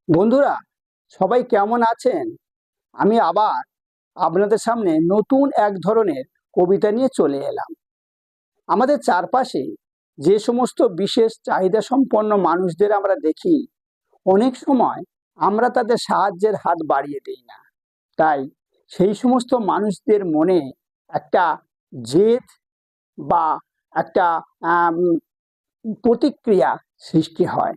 বন্ধুরা, সবাই কেমন আছেন? আমি আবার আপনাদের সামনে নতুন এক ধরনের কবিতা নিয়ে চলে এলাম। আমাদের চারপাশে যে সমস্ত বিশেষ চাহিদা সম্পন্ন মানুষদের আমরা দেখি, অনেক সময় আমরা তাদের সাহায্যের হাত বাড়িয়ে দিই না। তাই সেই সমস্ত মানুষদের মনে একটা জেদ বা একটা আম, প্রতিক্রিয়া সৃষ্টি হয়।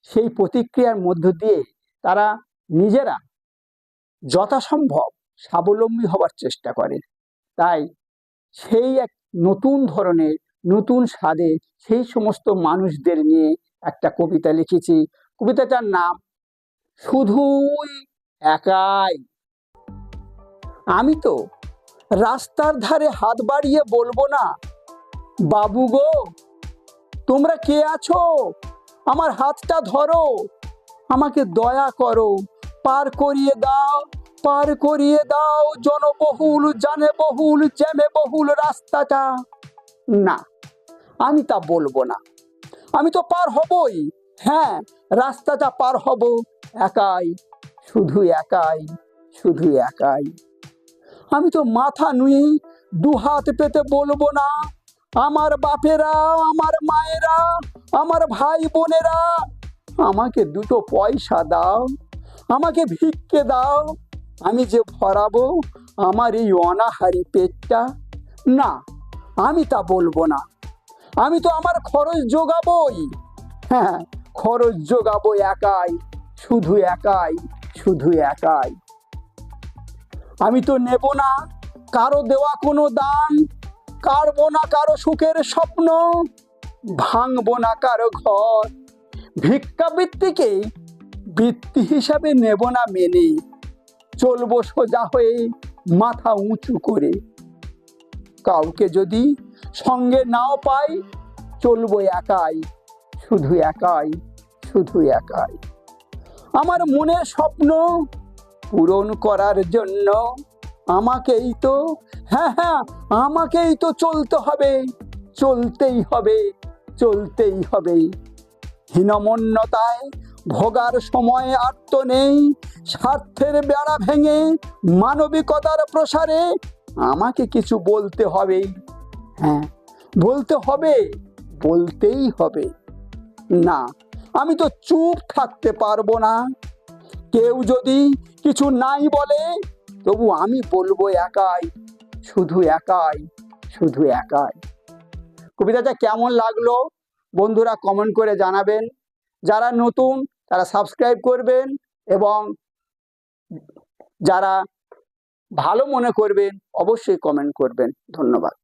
সেই প্রতিক্রিয়ার মধ্য দিয়ে তারা নিজেরা যথাসম্ভব স্বাবলম্বী হবার চেষ্টা করে। তাই সেই এক নতুন ধরনের নতুন স্বাদে সেই সমস্ত মানুষদের নিয়ে একটা কবিতা লিখেছি। কবিতাটার নাম শুধুই একাই। আমি তো রাস্তার ধারে হাত বাড়িয়ে বলবো না, বাবু গো তোমরা কে আছো, আমার হাতটা ধরো, আমাকে দয়া করো, পার করিয়ে দাও, পার করিয়ে দাও জনবহুল যানবাহন জ্যামে বহুল রাস্তাটা। না, আমি তা বলবো না। আমি তো পার হবই, হ্যাঁ, রাস্তাটা পার হব একাই, শুধু একাই, শুধু একাই। আমি তো মাথা নুয়ে দু হাত পেতে বলবো না, আমার বাপেরা, আমার মায়েরা, আমার ভাই বোনেরা, আমাকে দুটো পয়সা দাও, আমাকে ভিক্ষে দাও, আমি যে ভরাবো আমার এই অনাহারি পেটটা। না, আমি তা বলবো না। আমি তো আমার খরচ জোগাবই, হ্যাঁ, খরচ জোগাবো একাই, শুধু একাই, শুধু একাই। আমি তো নেব না কারো দেওয়া কোনো দান, কাড়বো না কারো সুখের স্বপ্ন, ভাঙবো না কারো ঘর, ভিক্ষাবৃত্তিকে বৃত্তি হিসাবে নেব না মেনে, চলবো সোজা হয়ে মাথা উঁচু করে। কাউকে যদি সঙ্গে নাও পাই, চলবো একাই, শুধু একাই, শুধু একাই। আমার মনের স্বপ্ন পূরণ করার জন্য আমাকেই তো, হ্যাঁ হ্যাঁ, আমাকেই তো চলতে হবে, চলতেই হবে, চলতেই হবে। হীনমন্যতায় ভোগার সময় আর তো নেই, স্বার্থের বেড়া ভেঙে মানবিকতার প্রসারে আমাকে কিছু বলতে হবে, হ্যাঁ, বলতে হবে, বলতেই হবে। না, আমি তো চুপ থাকতে পারবো না। কেউ যদি কিছু নাই বলে, তবু আমি বলবো একাই, শুধু একাই, শুধু একাই। কবিতাটা কেমন লাগলো বন্ধুরা কমেন্ট করে জানাবেন। যারা নতুন তারা সাবস্ক্রাইব করবেন, এবং যারা ভালো মনে করবেন অবশ্যই কমেন্ট করবেন। ধন্যবাদ।